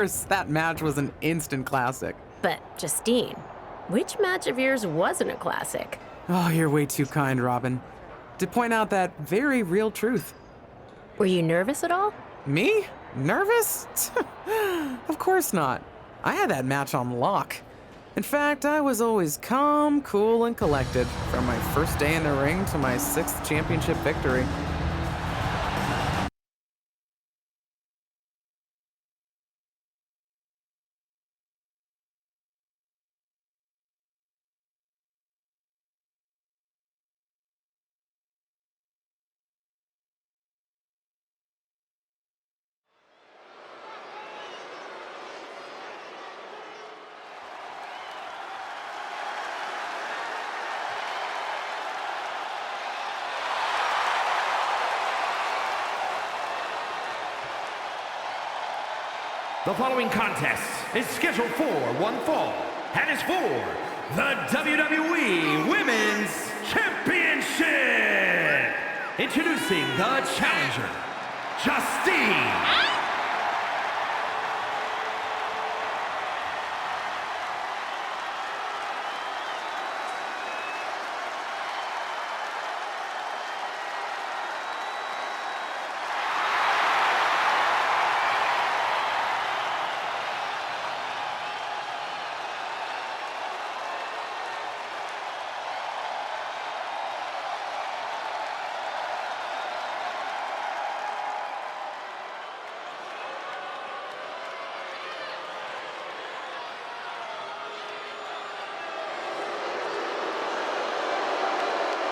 course, that match was an instant classic. But, Justine, which match of yours wasn't a classic? Oh, you're way too kind, Robin. To point out that very real truth. Were you nervous at all? Me? Nervous? Of course not. I had that match on lock. In fact, I was always calm, cool, and collected from my first day in the ring to my sixth championship victory. The following contest is scheduled for one fall and is for the WWE Women's Championship. Introducing the challenger, Justine.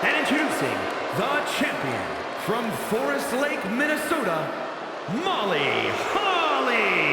And introducing the champion from Forest Lake, Minnesota, Molly Holly.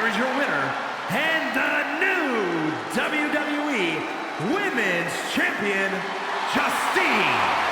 here is your winner and the new WWE Women's Champion, Justine.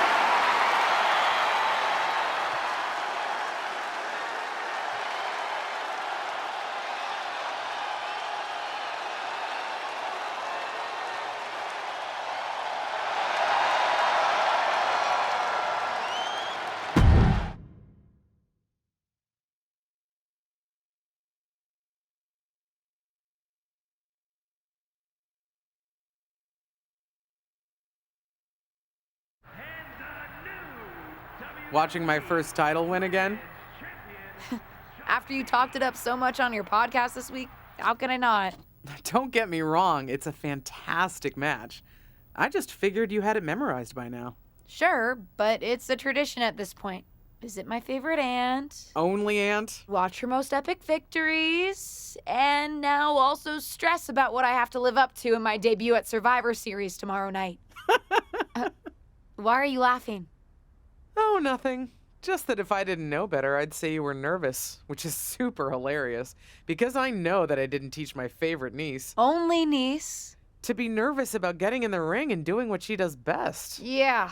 Watching my first title win again? After you talked it up so much on your podcast this week, how can I not? Don't get me wrong, it's a fantastic match. I just figured you had it memorized by now. Sure, but it's a tradition at this point. Visit my favorite aunt, Only aunt? watch her most epic victories, and now also stress about what I have to live up to in my debut at Survivor Series tomorrow night. Why are you laughing? Oh, nothing. Just that if I didn't know better, I'd say you were nervous, which is super hilarious, because I know that I didn't teach my favorite niece Only niece. to be nervous about getting in the ring and doing what she does best. Yeah.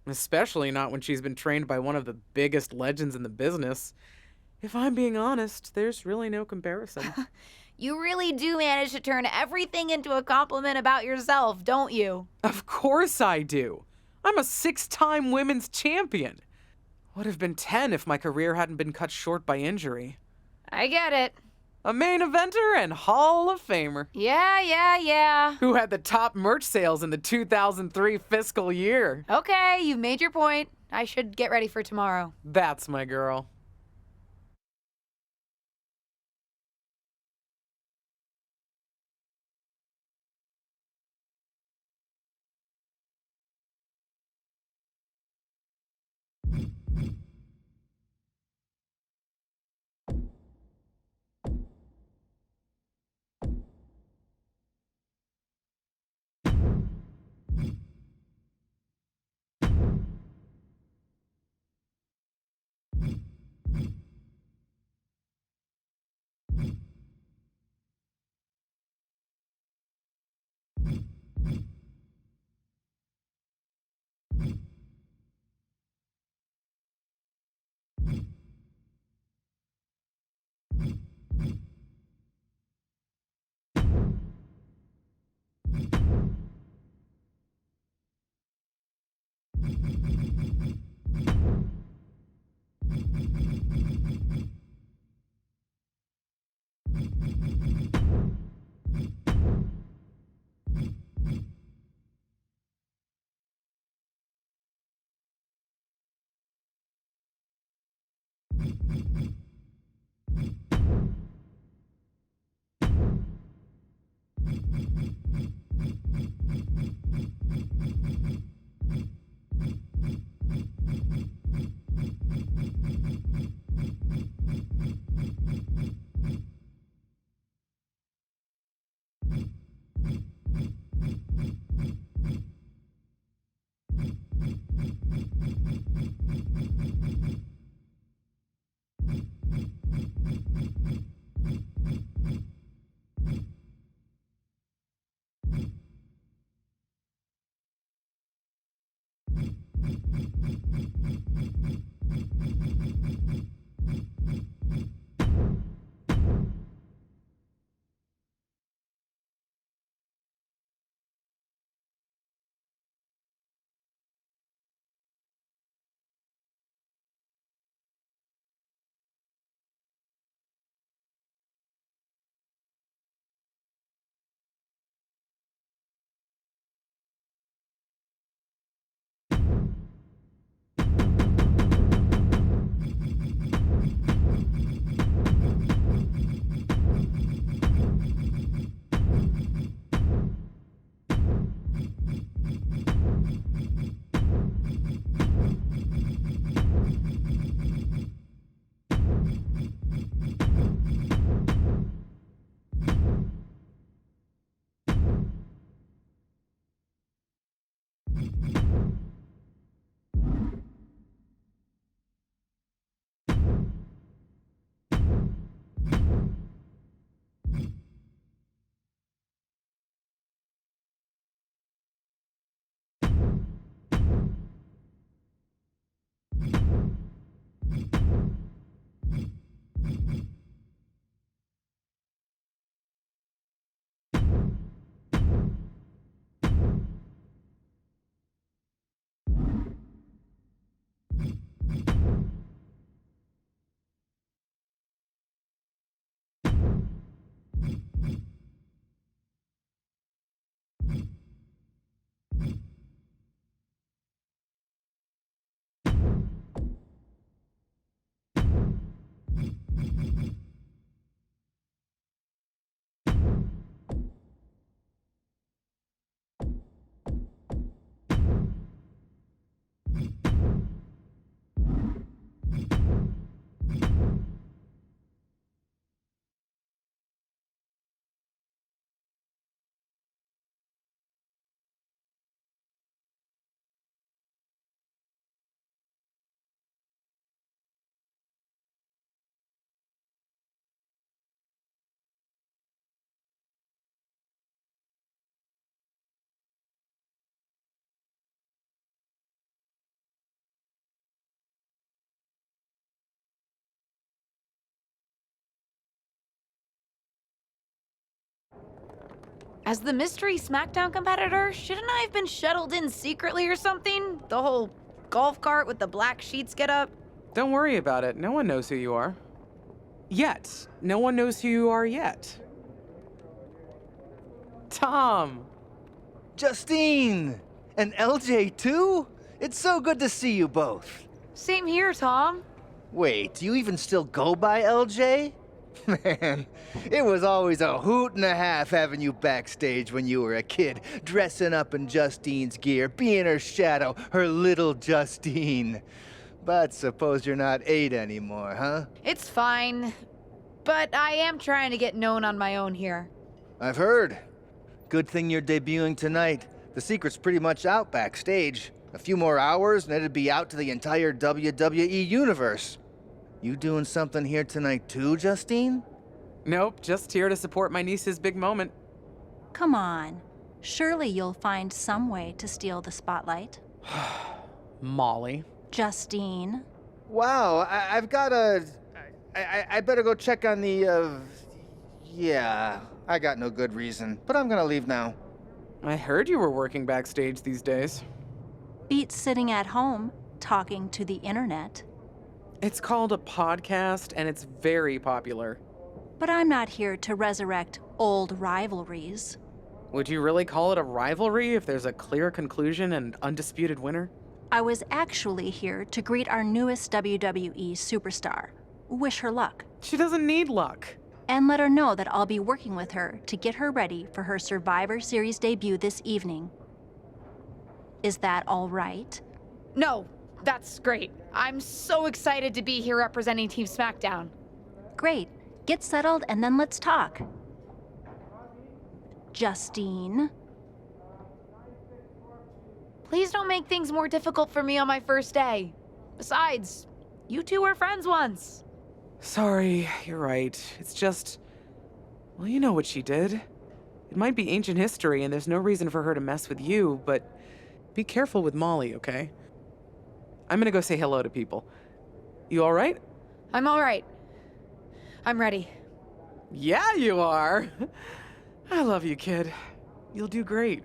Especially not when she's been trained by one of the biggest legends in the business. If I'm being honest, there's really no comparison. You really do manage to turn everything into a compliment about yourself, don't you? Of course I do. I'm a 6-time women's champion. Would have been 10 if my career hadn't been cut short by injury. I get it. A main eventer and Hall of Famer. Yeah. Who had the top merch sales in the 2003 fiscal year. Okay, you've made your point. I should get ready for tomorrow. That's my girl. As the mystery SmackDown competitor, shouldn't I have been shuttled in secretly or something? The whole golf cart with the black sheets get up? Don't worry about it. No one knows who you are. Yet. No one knows who you are yet. Tom! Justine! And LJ too? It's so good to see you both. Same here, Tom. Wait, do you even still go by LJ? Man, it was always a hoot and a half having you backstage when you were a kid, dressing up in Justine's gear, being her shadow, her little Justine. But suppose you're not 8 anymore, huh? It's fine. But I am trying to get known on my own here. I've heard. Good thing you're debuting tonight. The secret's pretty much out backstage. A few more hours and it'd be out to the entire WWE universe. You doing something here tonight too, Justine? Nope, just here to support my niece's big moment. Come on. Surely you'll find some way to steal the spotlight. Molly. Justine. Wow, I've got a... I better go check on the, Yeah, I got no good reason, but I'm gonna leave now. I heard you were working backstage these days. Beats sitting at home, talking to the internet. It's called a podcast, and it's very popular. But I'm not here to resurrect old rivalries. Would you really call it a rivalry if there's a clear conclusion and undisputed winner? I was actually here to greet our newest WWE superstar, wish her luck, She doesn't need luck. and let her know that I'll be working with her to get her ready for her Survivor Series debut this evening. Is that all right? No, that's great. I'm so excited to be here representing Team SmackDown. Great. Get settled and then let's talk. Justine. Please don't make things more difficult for me on my first day. Besides, you two were friends once. Sorry, you're right. It's just... Well, you know what she did. It might be ancient history, and there's no reason for her to mess with you, but be careful with Molly, okay? I'm gonna go say hello to people. You all right? I'm all right. I'm ready. Yeah, you are. I love you, kid. You'll do great.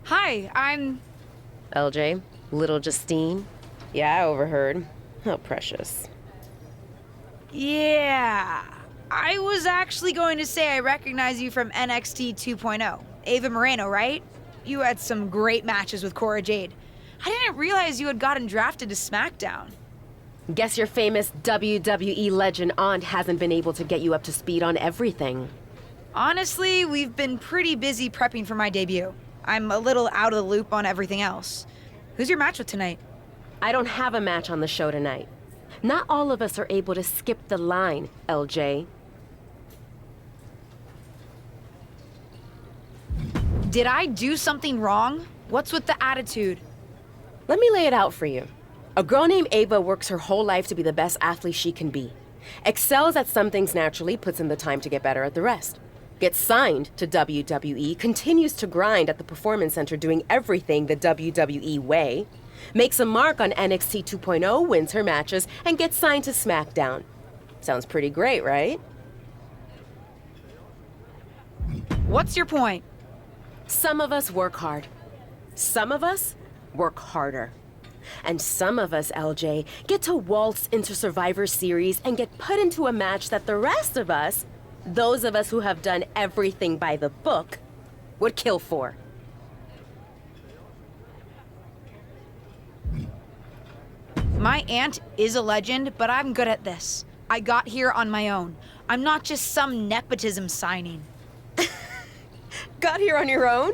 Hi, I'm... LJ, little Justine. Yeah, I overheard. How precious. Yeah. I was actually going to say I recognize you from NXT 2.0. Ava Moreno, right? You had some great matches with Cora Jade. I didn't realize you had gotten drafted to SmackDown. Guess your famous WWE legend aunt hasn't been able to get you up to speed on everything. Honestly, we've been pretty busy prepping for my debut. I'm a little out of the loop on everything else. Who's your match with tonight? I don't have a match on the show tonight. Not all of us are able to skip the line, LJ. Did I do something wrong? What's with the attitude? Let me lay it out for you. A girl named Ava works her whole life to be the best athlete she can be. Excels at some things naturally, puts in the time to get better at the rest. Gets signed to WWE, continues to grind at the Performance Center doing everything the WWE way. Makes a mark on NXT 2.0, wins her matches, and gets signed to SmackDown. Sounds pretty great, right? What's your point? Some of us work hard. Some of us work harder. And some of us, LJ, get to waltz into Survivor Series and get put into a match that the rest of us, those of us who have done everything by the book, would kill for. My aunt is a legend, but I'm good at this. I got here on my own. I'm not just some nepotism signing. Got here on your own?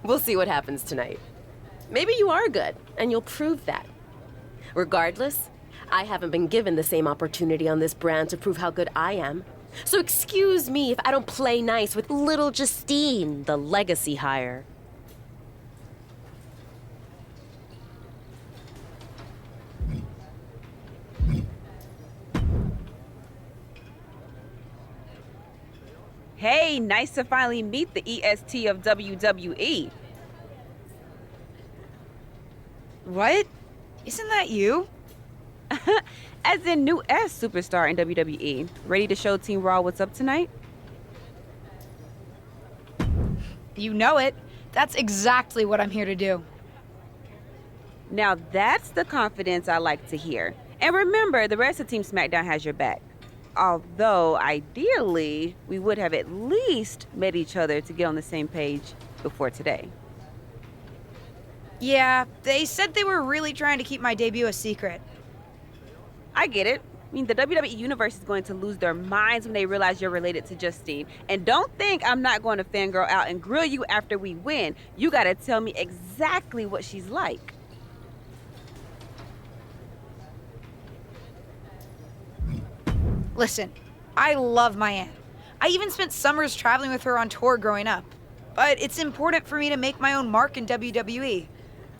We'll see what happens tonight. Maybe you are good, and you'll prove that. Regardless, I haven't been given the same opportunity on this brand to prove how good I am. So excuse me if I don't play nice with little Justine, the legacy hire. Hey, nice to finally meet the EST of WWE. What? Isn't that you? As in new S superstar in WWE. Ready to show Team Raw what's up tonight? You know it. That's exactly what I'm here to do. Now that's the confidence I like to hear. And remember, the rest of Team SmackDown has your back. Although, ideally, we would have at least met each other to get on the same page before today. Yeah, they said they were really trying to keep my debut a secret. I get it. I mean, the WWE Universe is going to lose their minds when they realize you're related to Justine. And don't think I'm not going to fangirl out and grill you after we win. You gotta tell me exactly what she's like. Listen, I love my aunt. I even spent summers traveling with her on tour growing up. But it's important for me to make my own mark in WWE.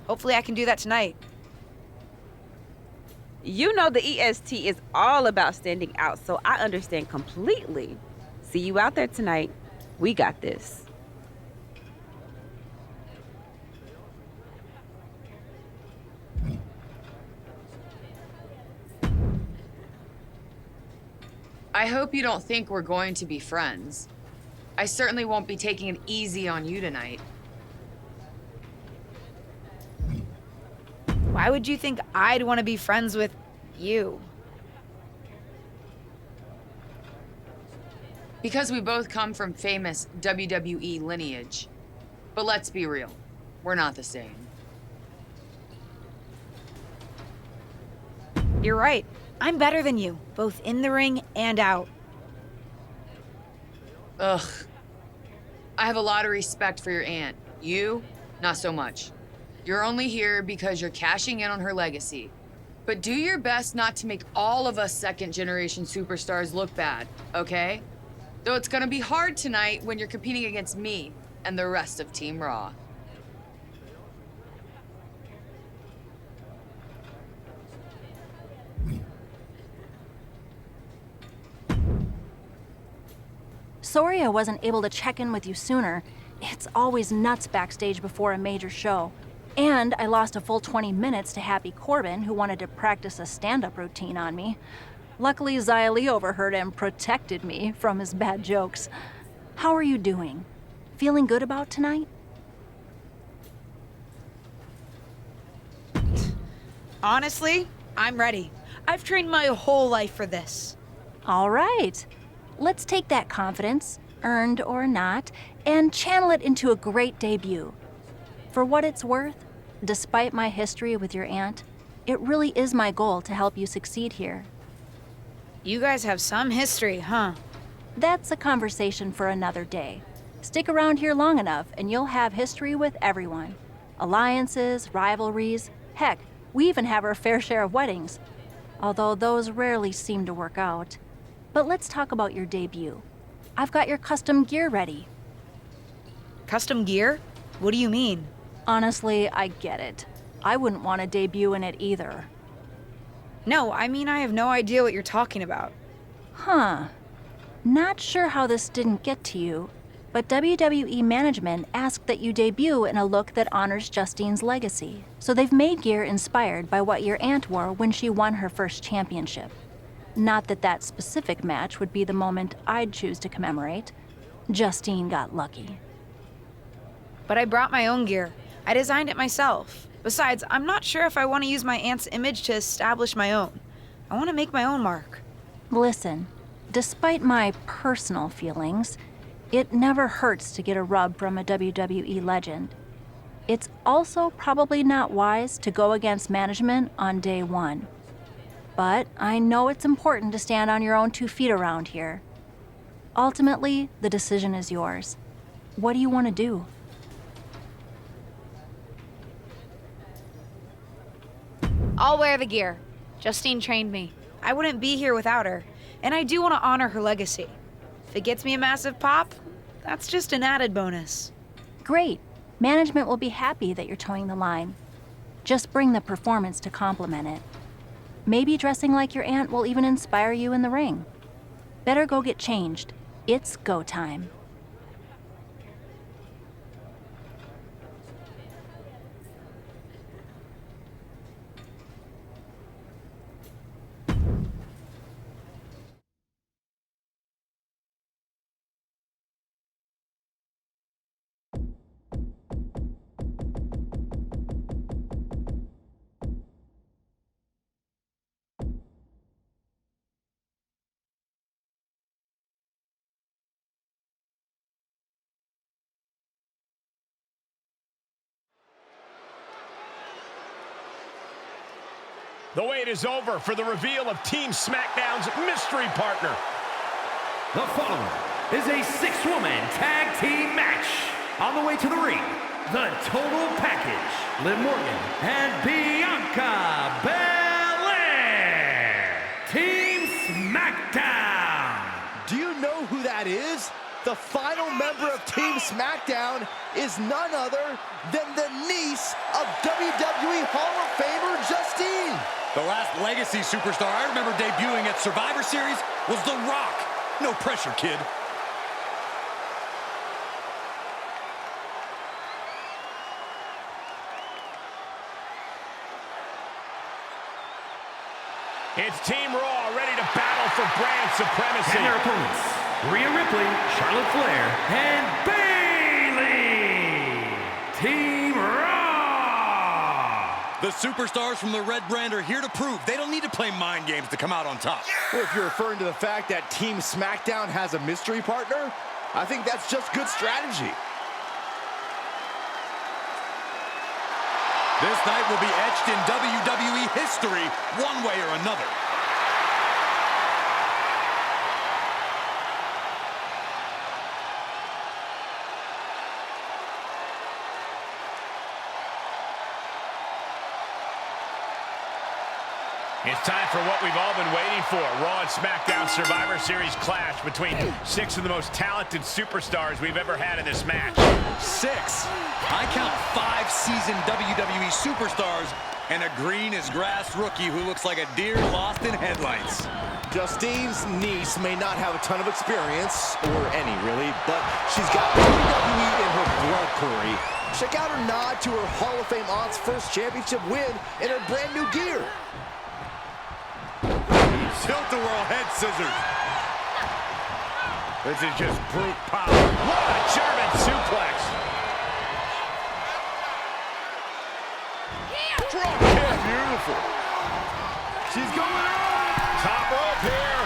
Hopefully I can do that tonight. You know the EST is all about standing out, so I understand completely. See you out there tonight. We got this. I hope you don't think we're going to be friends. I certainly won't be taking it easy on you tonight. Why would you think I'd want to be friends with you? Because we both come from famous WWE lineage. But let's be real, we're not the same. You're right. I'm better than you, both in the ring and out. Ugh. I have a lot of respect for your aunt. You, not so much. You're only here because you're cashing in on her legacy. But do your best not to make all of us second-generation superstars look bad, okay? Though it's gonna be hard tonight when you're competing against me and the rest of Team Raw. Sorry I wasn't able to check in with you sooner. It's always nuts backstage before a major show. And I lost a full 20 minutes to Happy Corbin, who wanted to practice a stand-up routine on me. Luckily, Xia Li overheard and protected me from his bad jokes. How are you doing? Feeling good about tonight? Honestly, I'm ready. I've trained my whole life for this. All right. Let's take that confidence, earned or not, and channel it into a great debut. For what it's worth, Despite my history with your aunt, it really is my goal to help you succeed here. You guys have some history, huh? That's a conversation for another day. Stick around here long enough and you'll have history with everyone. Alliances, rivalries, heck, we even have our fair share of weddings. Although those rarely seem to work out. But let's talk about your debut. I've got your custom gear ready. Custom gear? What do you mean? Honestly, I get it. I wouldn't want to debut in it either. No, I mean I have no idea what you're talking about. Huh. Not sure how this didn't get to you, but WWE management asked that you debut in a look that honors Justine's legacy. So they've made gear inspired by what your aunt wore when she won her first championship. Not that that specific match would be the moment I'd choose to commemorate. Justine got lucky. But I brought my own gear. I designed it myself. Besides, I'm not sure if I want to use my aunt's image to establish my own. I want to make my own mark. Listen, despite my personal feelings, it never hurts to get a rub from a WWE legend. It's also probably not wise to go against management on day one. But I know it's important to stand on your own 2 feet around here. Ultimately, the decision is yours. What do you want to do? I'll wear the gear. Justine trained me. I wouldn't be here without her, and I do want to honor her legacy. If it gets me a massive pop, that's just an added bonus. Great. Management will be happy that you're towing the line. Just bring the performance to complement it. Maybe dressing like your aunt will even inspire you in the ring. Better go get changed. It's go time. The wait is over for the reveal of Team SmackDown's mystery partner. The following is a 6-woman tag team match. On the way to the ring, the Total Package, Liv Morgan and Bianca Belair. Team SmackDown. Do you know who that is? The final member of Team SmackDown is none other than the niece of WWE Hall of Famer Justine. The last legacy superstar I remember debuting at Survivor Series was The Rock. No pressure, kid. It's Team Raw ready to battle for brand supremacy. And their opponents, Rhea Ripley, Charlotte Flair, and Bayley. Team Raw. The superstars from the Red Brand are here to prove they don't need to play mind games to come out on top. Well, if you're referring to the fact that Team SmackDown has a mystery partner, I think that's just good strategy. This night will be etched in WWE history one way or another. It's time for what we've all been waiting for. Raw and SmackDown Survivor Series clash between 6 of the most talented superstars we've ever had in this match. 6. I count 5 seasoned WWE superstars and a green as grass rookie who looks like a deer lost in headlights. Justine's niece may not have a ton of experience, or any really, but she's got WWE in her blood, Corey. Check out her nod to her Hall of Fame aunt's first championship win in her brand new gear. Tilt-a-whirl head scissors. This is just brute power. What a German suplex. Drop kick. Beautiful. She's going on. Top rope here.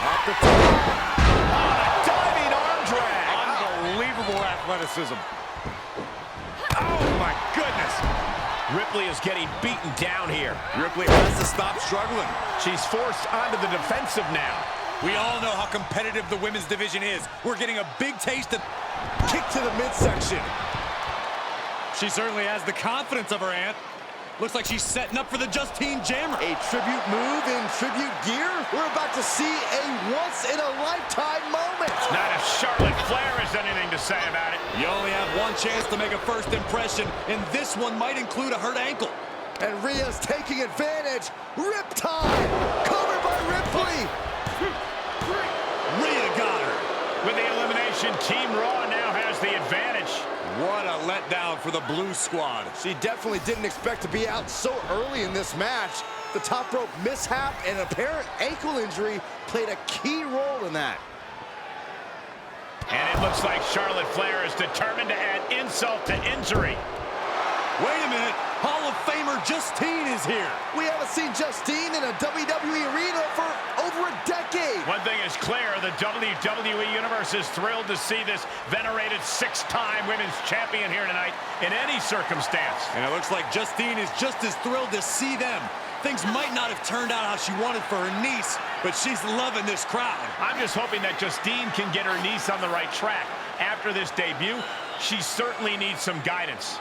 Off the top. Oh, a diving arm drag. Unbelievable athleticism. Oh, my goodness. Ripley is getting beaten down here. Ripley has to stop struggling. She's forced onto the defensive now. We all know how competitive the women's division is. We're getting a big taste of Kick to the midsection. She certainly has the confidence of her aunt. Looks like she's setting up for the Justine Jammer. A tribute move in tribute gear. We're about to see a once-in-a-lifetime moment. Not if Charlotte Flair has anything to say about it. You only have one chance to make a first impression, and this one might include a hurt ankle. And Rhea's taking advantage. Riptide. Covered by Ripley. Rhea got her. With the elimination, Team Raw now has the advantage. What a letdown for the Blue Squad. She definitely didn't expect to be out so early in this match. The top rope mishap and apparent ankle injury played a key role in that. And it looks like Charlotte Flair is determined to add insult to injury. Wait a minute. Hall of Famer Justine is here. We haven't seen Justine in a WWE arena for over a decade. One thing is clear, the WWE Universe is thrilled to see this venerated six-time women's champion here tonight in any circumstance. And it looks like Justine is just as thrilled to see them. Things might not have turned out how she wanted for her niece, but she's loving this crowd. I'm just hoping that Justine can get her niece on the right track. After this debut, she certainly needs some guidance.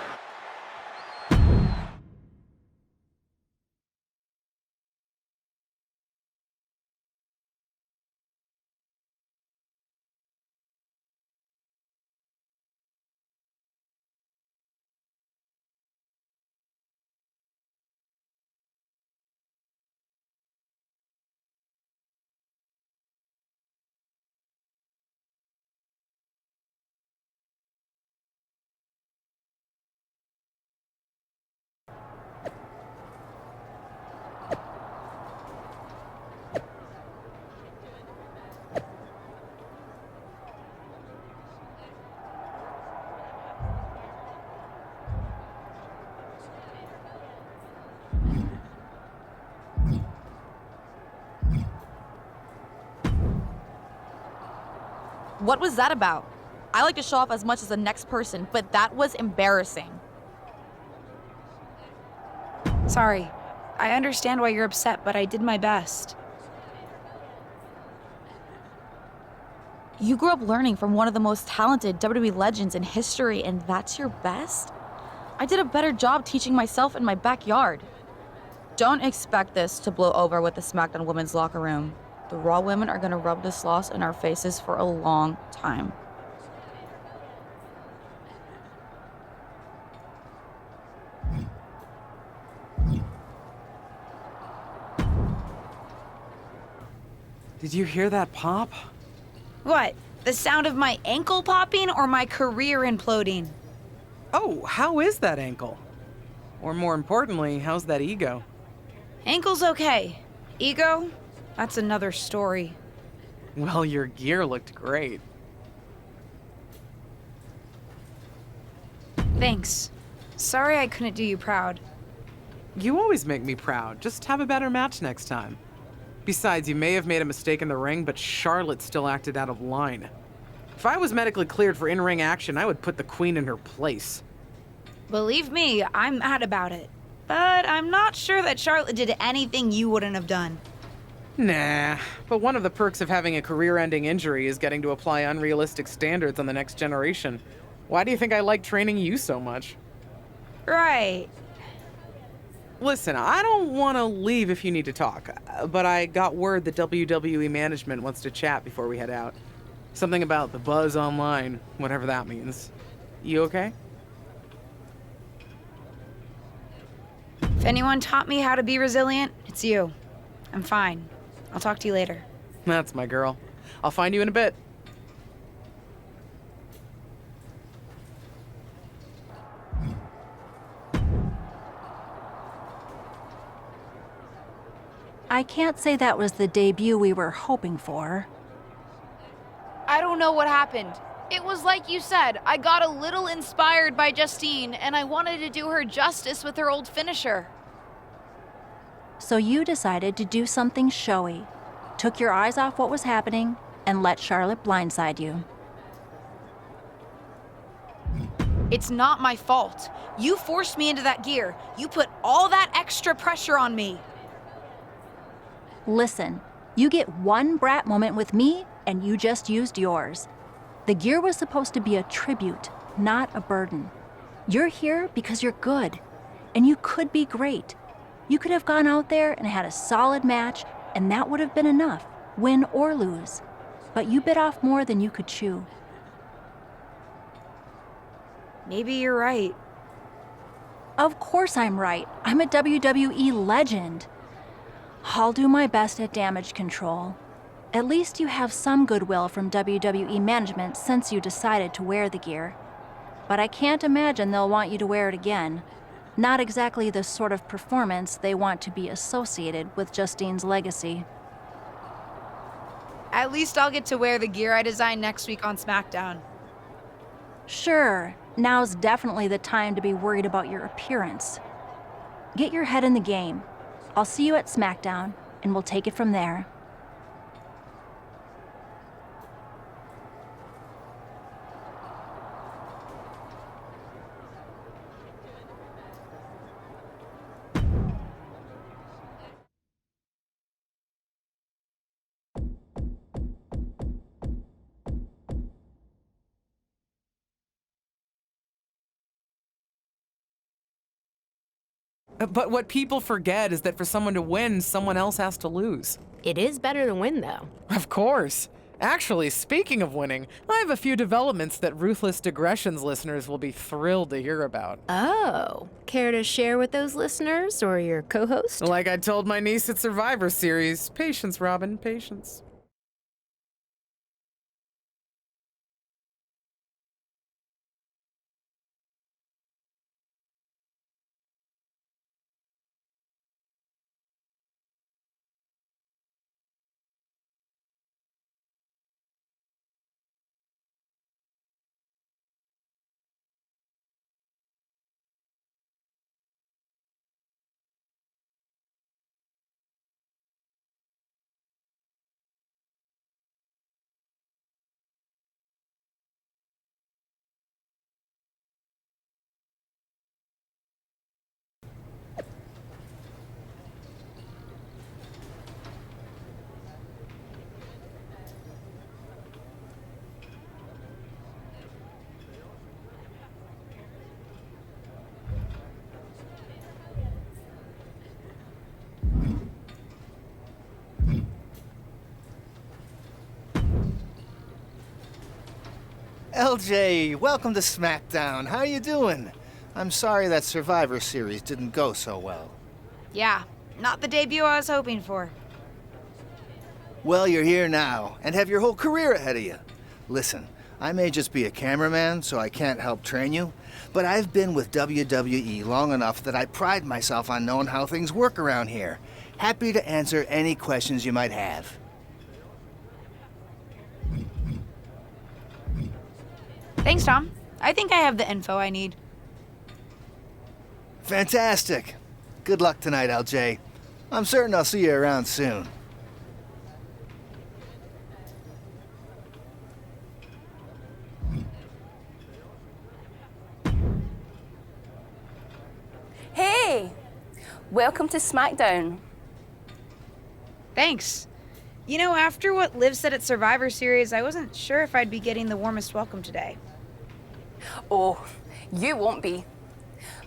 What was that about? I like to show off as much as the next person, but that was embarrassing. Sorry. I understand why you're upset, but I did my best. You grew up learning from one of the most talented WWE legends in history, and that's your best? I did a better job teaching myself in my backyard. Don't expect this to blow over with the SmackDown women's locker room. The Raw women are gonna rub this loss in our faces for a long time. Did you hear that pop? What? The sound of my ankle popping or my career imploding? Oh, how is that ankle? Or more importantly, how's that ego? Ankle's okay. Ego? That's another story. Well, your gear looked great. Thanks. Sorry I couldn't do you proud. You always make me proud. Just have a better match next time. Besides, you may have made a mistake in the ring, but Charlotte still acted out of line. If I was medically cleared for in-ring action, I would put the Queen in her place. Believe me, I'm mad about it. But I'm not sure that Charlotte did anything you wouldn't have done. Nah, but one of the perks of having a career-ending injury is getting to apply unrealistic standards on the next generation. Why do you think I like training you so much? Right. Listen, I don't want to leave if you need to talk, but I got word that WWE management wants to chat before we head out. Something about the buzz online, whatever that means. You okay? If anyone taught me how to be resilient, it's you. I'm fine. I'll talk to you later. That's my girl. I'll find you in a bit. I can't say that was the debut we were hoping for. I don't know what happened. It was like you said, I got a little inspired by Justine, and I wanted to do her justice with her old finisher. So you decided to do something showy, took your eyes off what was happening, and let Charlotte blindside you. It's not my fault. You forced me into that gear. You put all that extra pressure on me. Listen, you get one brat moment with me, and you just used yours. The gear was supposed to be a tribute, not a burden. You're here because you're good, and you could be great. You could have gone out there and had a solid match, and that would have been enough, win or lose. But you bit off more than you could chew. Maybe you're right. Of course I'm right. I'm a WWE legend. I'll do my best at damage control. At least you have some goodwill from WWE management since you decided to wear the gear. But I can't imagine they'll want you to wear it again. Not exactly the sort of performance they want to be associated with Justine's legacy. At least I'll get to wear the gear I designed next week on SmackDown. Sure, now's definitely the time to be worried about your appearance. Get your head in the game. I'll see you at SmackDown, and we'll take it from there. But what people forget is that for someone to win, someone else has to lose. It is better to win, though. Of course. Actually, speaking of winning, I have a few developments that Ruthless Digressions listeners will be thrilled to hear about. Oh, care to share with those listeners or your co-host? Like I told my niece at Survivor Series, patience, Robin, patience. LJ, welcome to SmackDown. How you doing? I'm sorry that Survivor Series didn't go so well. Yeah, not the debut I was hoping for. Well, you're here now, and have your whole career ahead of you. Listen, I may just be a cameraman, so I can't help train you, but I've been with WWE long enough that I pride myself on knowing how things work around here. Happy to answer any questions you might have. Thanks, Tom. I think I have the info I need. Fantastic. Good luck tonight, LJ. I'm certain I'll see you around soon. Hey! Welcome to SmackDown. Thanks. You know, after what Liv said at Survivor Series, I wasn't sure if I'd be getting the warmest welcome today. Oh, you won't be.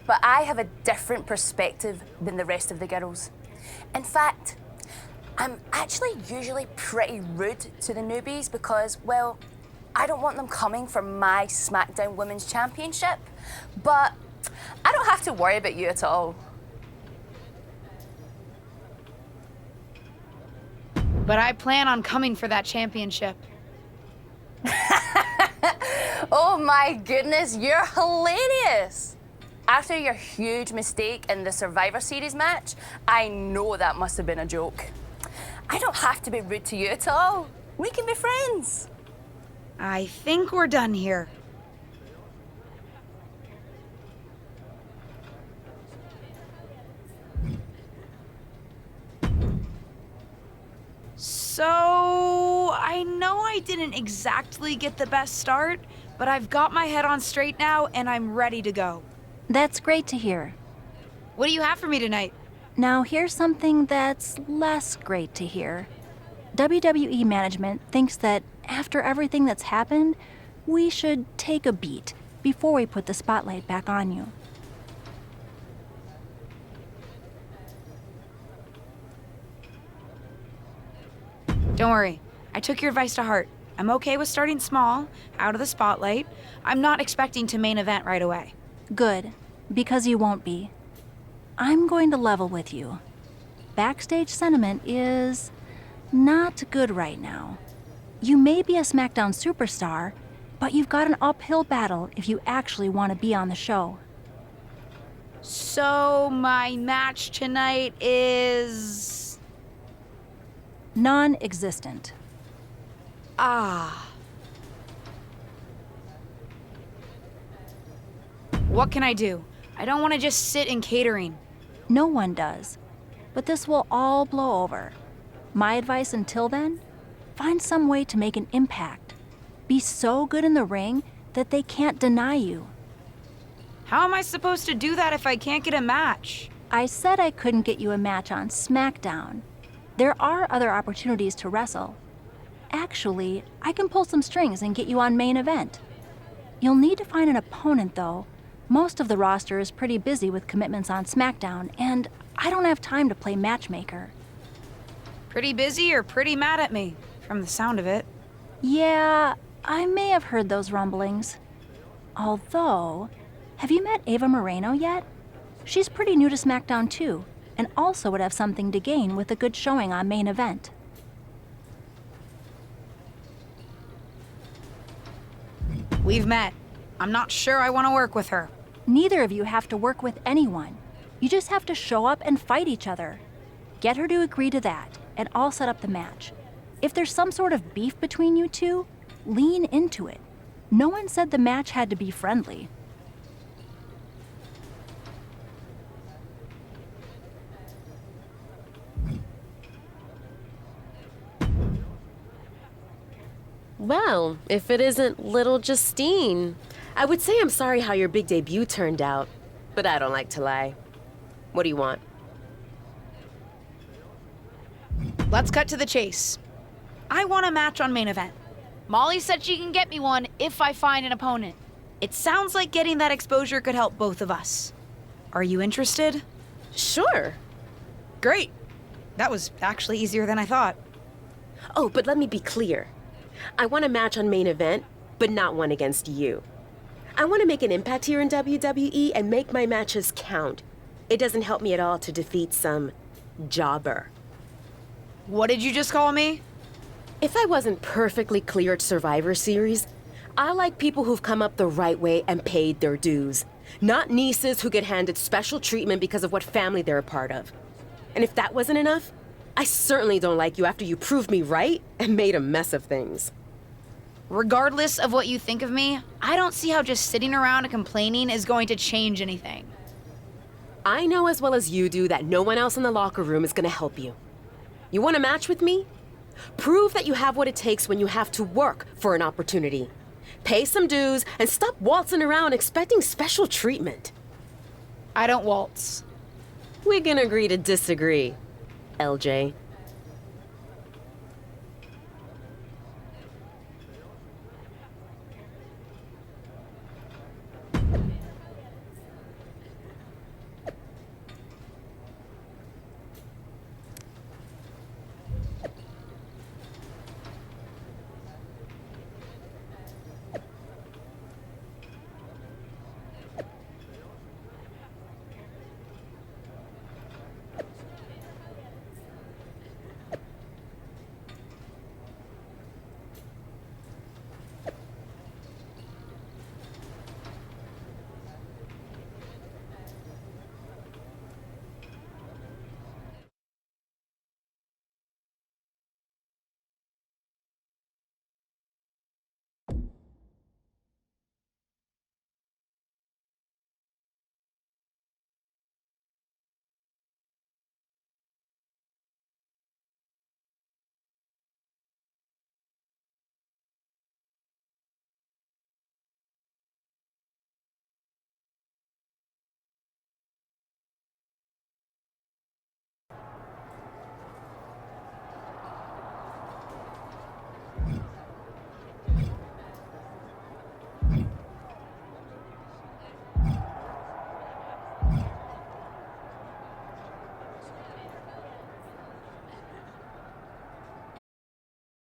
But I have a different perspective than the rest of the girls. In fact, I'm actually usually pretty rude to the newbies because, well, I don't want them coming for my SmackDown Women's Championship. But I don't have to worry about you at all. But I plan on coming for that championship. Oh my goodness, you're hilarious! After your huge mistake in the Survivor Series match, I know that must have been a joke. I don't have to be rude to you at all. We can be friends. I think we're done here. So, I know I didn't exactly get the best start, but I've got my head on straight now and I'm ready to go. That's great to hear. What do you have for me tonight? Now, here's something that's less great to hear. WWE management thinks that after everything that's happened, we should take a beat before we put the spotlight back on you. Don't worry, I took your advice to heart. I'm okay with starting small, out of the spotlight. I'm not expecting to main event right away. Good, because you won't be. I'm going to level with you. Backstage sentiment is not good right now. You may be a SmackDown superstar, but you've got an uphill battle if you actually want to be on the show. So, my match tonight is... non-existent. Ah. What can I do? I don't want to just sit in catering. No one does. But this will all blow over. My advice until then? Find some way to make an impact. Be so good in the ring that they can't deny you. How am I supposed to do that if I can't get a match? I said I couldn't get you a match on SmackDown. There are other opportunities to wrestle. Actually, I can pull some strings and get you on main event. You'll need to find an opponent, though. Most of the roster is pretty busy with commitments on SmackDown, and I don't have time to play matchmaker. Pretty busy or pretty mad at me, from the sound of it. Yeah, I may have heard those rumblings. Although, have you met Ava Moreno yet? She's pretty new to SmackDown too, and also would have something to gain with a good showing on main event. We've met. I'm not sure I want to work with her. Neither of you have to work with anyone. You just have to show up and fight each other. Get her to agree to that, and I'll set up the match. If there's some sort of beef between you two, lean into it. No one said the match had to be friendly. Well, if it isn't little Justine. I would say I'm sorry how your big debut turned out, but I don't like to lie. What do you want? Let's cut to the chase. I want a match on main event. Molly said she can get me one if I find an opponent. It sounds like getting that exposure could help both of us. Are you interested? Sure. Great. That was actually easier than I thought. Oh, but let me be clear. I want a match on main event, but not one against you. I want to make an impact here in WWE and make my matches count. It doesn't help me at all to defeat some jobber. What did you just call me? If I wasn't perfectly clear at Survivor Series, I like people who've come up the right way and paid their dues. Not nieces who get handed special treatment because of what family they're a part of. And if that wasn't enough, I certainly don't like you after you proved me right and made a mess of things. Regardless of what you think of me, I don't see how just sitting around and complaining is going to change anything. I know as well as you do that no one else in the locker room is going to help you. You want a match with me? Prove that you have what it takes when you have to work for an opportunity. Pay some dues and stop waltzing around expecting special treatment. I don't waltz. We can agree to disagree, LJ.